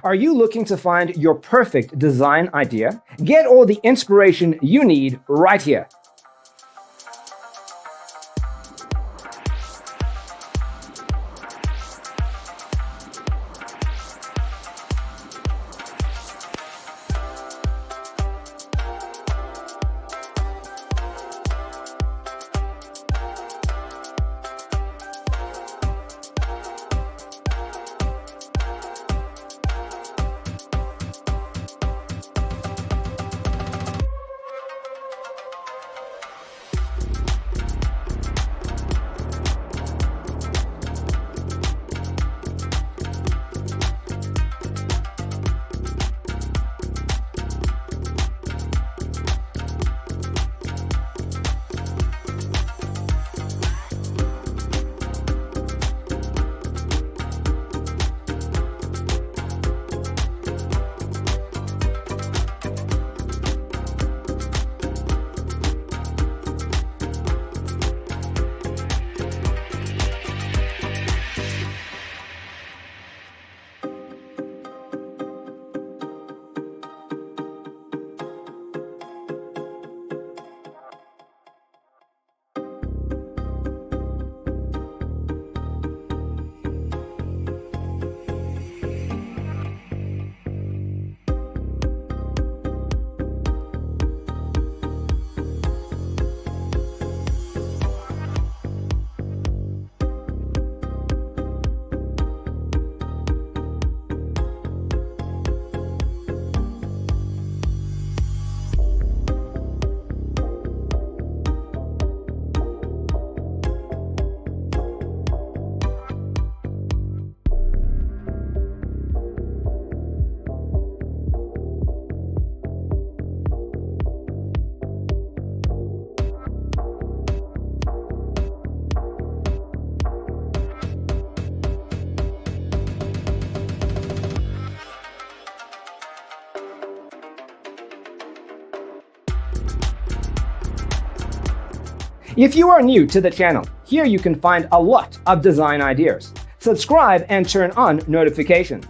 Are you looking to find your perfect design idea? Get all the inspiration you need right here. If you are new to the channel, here you can find a lot of design ideas. Subscribe and turn on notifications.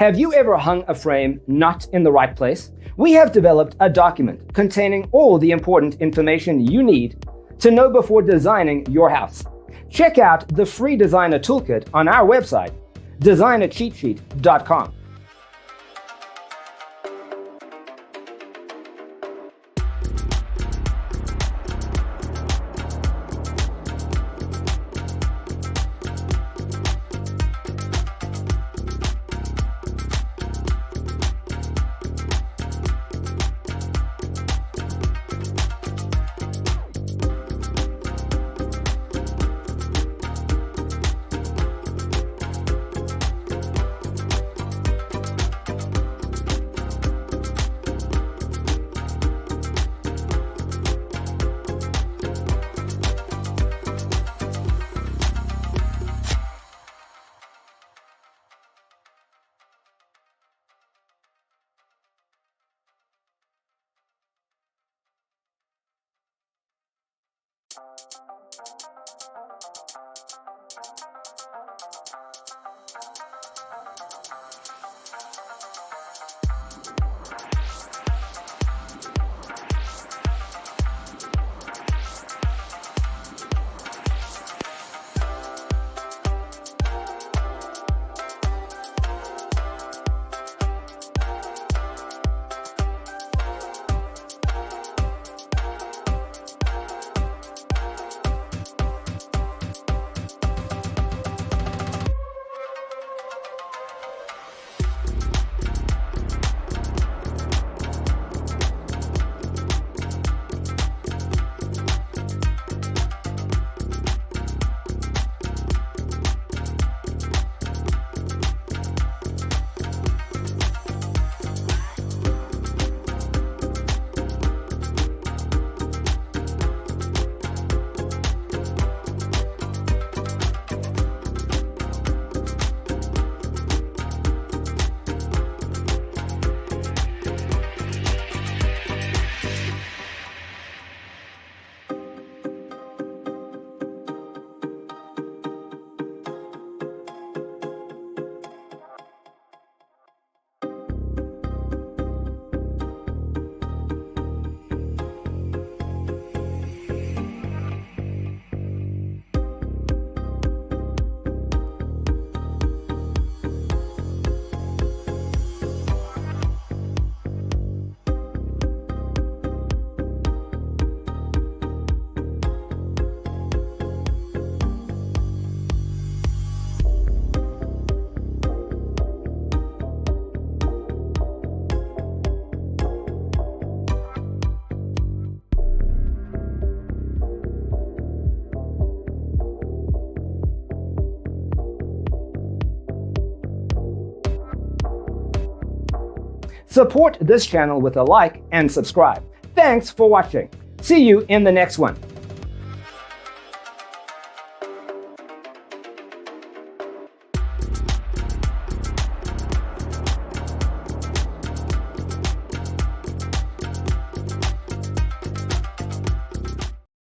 Have you ever hung a frame not in the right place? We have developed a document containing all the important information you need to know before designing your house. Check out the free designer toolkit on our website, designercheatsheet.com. Support this channel with a like and subscribe. Thanks for watching. See you in the next one.